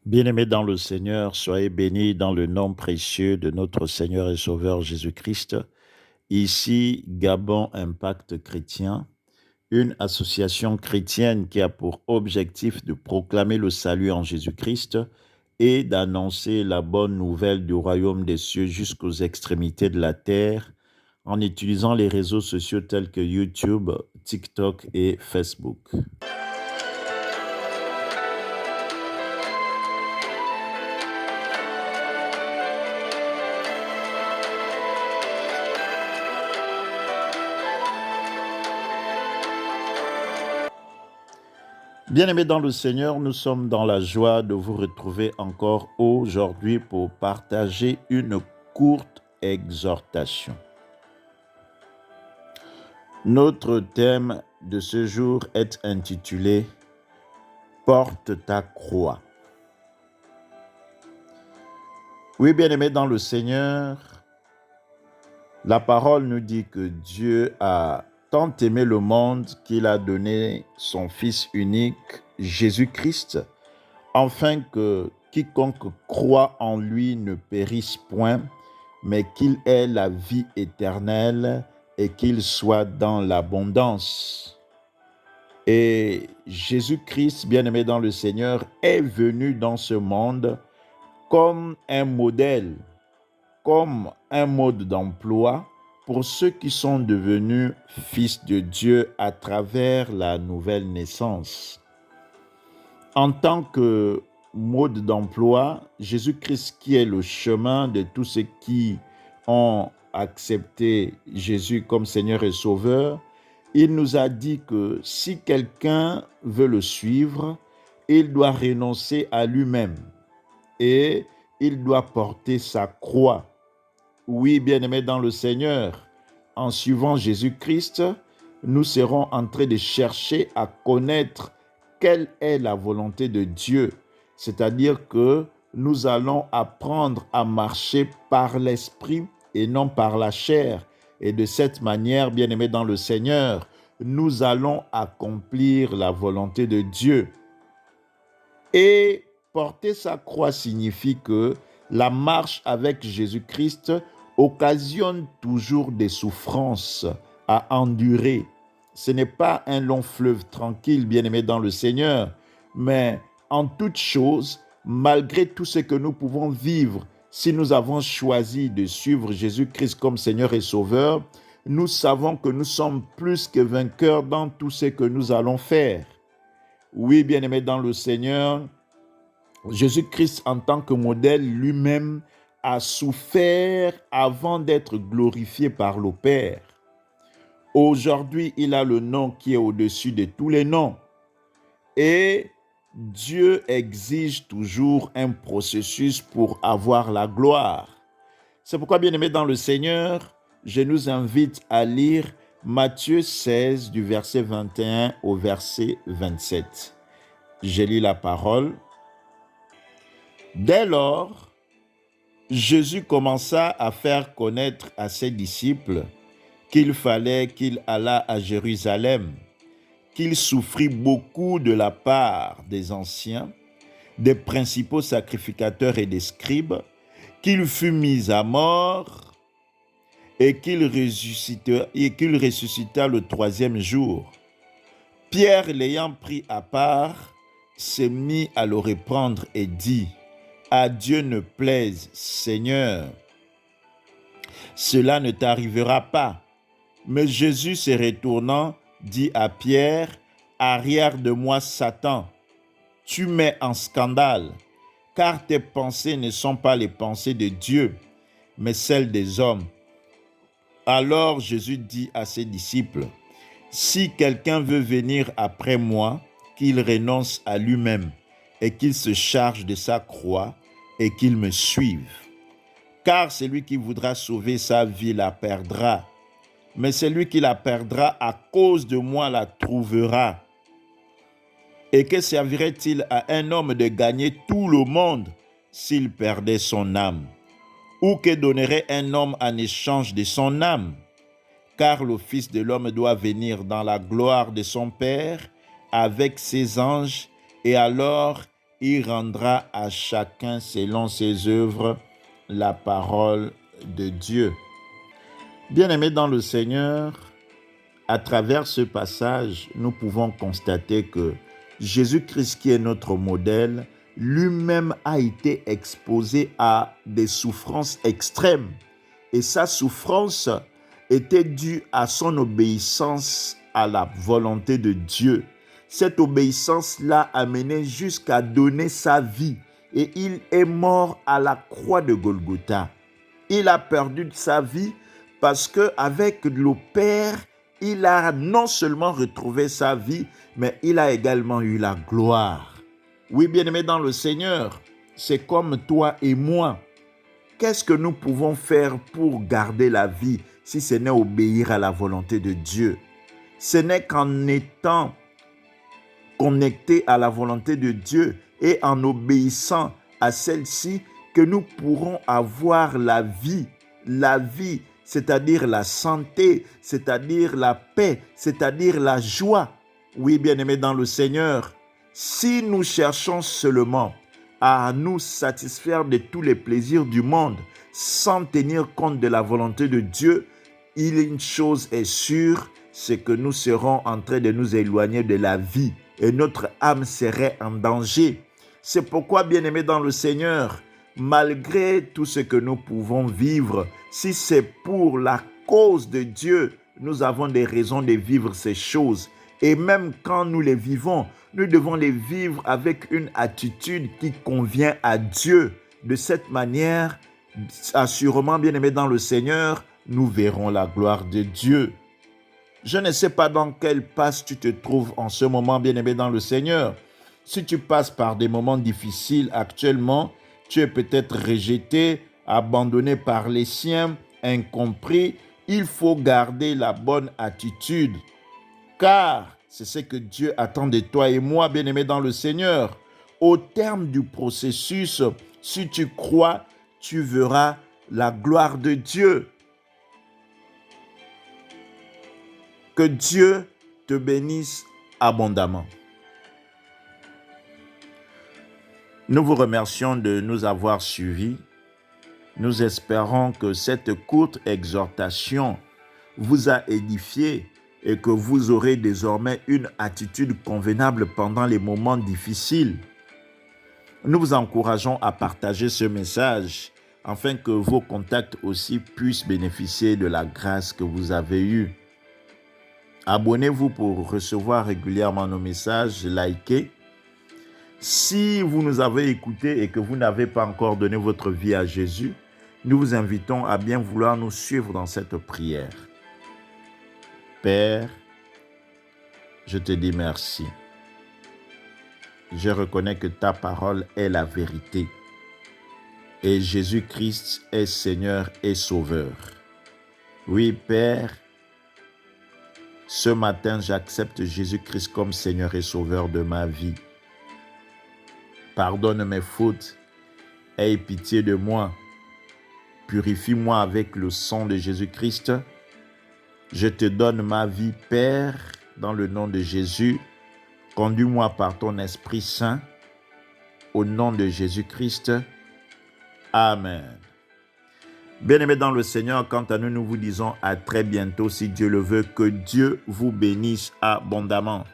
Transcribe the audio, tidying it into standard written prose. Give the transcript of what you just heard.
Bien-aimés dans le Seigneur, soyez bénis dans le nom précieux de notre Seigneur et Sauveur Jésus-Christ. Ici, Gabon Impact Chrétien, une association chrétienne qui a pour objectif de proclamer le salut en Jésus-Christ et d'annoncer la bonne nouvelle du royaume des cieux jusqu'aux extrémités de la terre en utilisant les réseaux sociaux tels que YouTube, TikTok et Facebook. Bien-aimés dans le Seigneur, nous sommes dans la joie de vous retrouver encore aujourd'hui pour partager une courte exhortation. Notre thème de ce jour est intitulé « Porte ta croix ». Oui, bien-aimés dans le Seigneur, la parole nous dit que Dieu a tant aimé le monde qu'il a donné son Fils unique, Jésus-Christ, afin que quiconque croit en lui ne périsse point, mais qu'il ait la vie éternelle et qu'il soit dans l'abondance. Et Jésus-Christ, bien-aimé dans le Seigneur, est venu dans ce monde comme un modèle, comme un mode d'emploi pour ceux qui sont devenus fils de Dieu à travers la nouvelle naissance. En tant que mode d'emploi, Jésus-Christ qui est le chemin de tous ceux qui ont accepté Jésus comme Seigneur et Sauveur, il nous a dit que si quelqu'un veut le suivre, il doit renoncer à lui-même et il doit porter sa croix. Oui, bien-aimés dans le Seigneur, en suivant Jésus-Christ, nous serons en train de chercher à connaître quelle est la volonté de Dieu. C'est-à-dire que nous allons apprendre à marcher par l'esprit et non par la chair. Et de cette manière, bien-aimés dans le Seigneur, nous allons accomplir la volonté de Dieu. Et porter sa croix signifie que la marche avec Jésus-Christ occasionne toujours des souffrances à endurer. Ce n'est pas un long fleuve tranquille, bien-aimé dans le Seigneur, mais en toute chose, malgré tout ce que nous pouvons vivre, si nous avons choisi de suivre Jésus-Christ comme Seigneur et Sauveur, nous savons que nous sommes plus que vainqueurs dans tout ce que nous allons faire. Oui, bien-aimé dans le Seigneur, Jésus-Christ en tant que modèle lui-même a souffert avant d'être glorifié par le Père. Aujourd'hui, il a le nom qui est au-dessus de tous les noms. Et Dieu exige toujours un processus pour avoir la gloire. C'est pourquoi, bien-aimés dans le Seigneur, je nous invite à lire Matthieu 16 du verset 21 au verset 27. Je lis la parole. Dès lors, Jésus commença à faire connaître à ses disciples qu'il fallait qu'il allât à Jérusalem, qu'il souffrit beaucoup de la part des anciens, des principaux sacrificateurs et des scribes, qu'il fût mis à mort et qu'il ressuscita le troisième jour. Pierre, l'ayant pris à part, s'est mis à le reprendre et dit: à Dieu ne plaise, Seigneur, cela ne t'arrivera pas. Mais Jésus, se retournant, dit à Pierre: arrière de moi, Satan, tu mets en scandale, car tes pensées ne sont pas les pensées de Dieu, mais celles des hommes. Alors Jésus dit à ses disciples: si quelqu'un veut venir après moi, qu'il renonce à lui-même et qu'il se charge de sa croix et qu'il me suive. Car celui qui voudra sauver sa vie la perdra, mais celui qui la perdra à cause de moi la trouvera. Et que servirait-il à un homme de gagner tout le monde s'il perdait son âme? Ou que donnerait un homme en échange de son âme? Car le Fils de l'homme doit venir dans la gloire de son Père avec ses anges, et alors il rendra à chacun selon ses œuvres la parole de Dieu. Bien-aimés dans le Seigneur, à travers ce passage, nous pouvons constater que Jésus-Christ, qui est notre modèle, lui-même a été exposé à des souffrances extrêmes. Et sa souffrance était due à son obéissance à la volonté de Dieu. Cette obéissance-là a mené jusqu'à donner sa vie. Et il est mort à la croix de Golgotha. Il a perdu sa vie parce qu'avec le Père, il a non seulement retrouvé sa vie, mais il a également eu la gloire. Oui, bien-aimés dans le Seigneur, c'est comme toi et moi. Qu'est-ce que nous pouvons faire pour garder la vie si ce n'est obéir à la volonté de Dieu? Ce n'est qu'en étant connectés à la volonté de Dieu et en obéissant à celle-ci que nous pourrons avoir la vie, c'est-à-dire la santé, c'est-à-dire la paix, c'est-à-dire la joie. Oui, bien-aimés dans le Seigneur, si nous cherchons seulement à nous satisfaire de tous les plaisirs du monde sans tenir compte de la volonté de Dieu, une chose est sûre, c'est que nous serons en train de nous éloigner de la vie et notre âme serait en danger. C'est pourquoi, bien-aimés dans le Seigneur, malgré tout ce que nous pouvons vivre, si c'est pour la cause de Dieu, nous avons des raisons de vivre ces choses. Et même quand nous les vivons, nous devons les vivre avec une attitude qui convient à Dieu. De cette manière, assurément, bien-aimés dans le Seigneur, nous verrons la gloire de Dieu. Je ne sais pas dans quelle passe tu te trouves en ce moment, bien-aimé dans le Seigneur. Si tu passes par des moments difficiles actuellement, tu es peut-être rejeté, abandonné par les siens, incompris. Il faut garder la bonne attitude, car c'est ce que Dieu attend de toi et moi, bien-aimé dans le Seigneur. Au terme du processus, si tu crois, tu verras la gloire de Dieu. Que Dieu te bénisse abondamment. Nous vous remercions de nous avoir suivis. Nous espérons que cette courte exhortation vous a édifié et que vous aurez désormais une attitude convenable pendant les moments difficiles. Nous vous encourageons à partager ce message afin que vos contacts aussi puissent bénéficier de la grâce que vous avez eue. Abonnez-vous pour recevoir régulièrement nos messages, likez. Si vous nous avez écoutés et que vous n'avez pas encore donné votre vie à Jésus, nous vous invitons à bien vouloir nous suivre dans cette prière. Père, je te dis merci. Je reconnais que ta parole est la vérité et Jésus-Christ est Seigneur et Sauveur. Oui, Père, ce matin, j'accepte Jésus-Christ comme Seigneur et Sauveur de ma vie. Pardonne mes fautes, aie pitié de moi, purifie-moi avec le sang de Jésus-Christ. Je te donne ma vie, Père, dans le nom de Jésus. Conduis-moi par ton Esprit Saint, au nom de Jésus-Christ. Amen. Bien-aimés dans le Seigneur, quant à nous, nous vous disons à très bientôt, si Dieu le veut, que Dieu vous bénisse abondamment.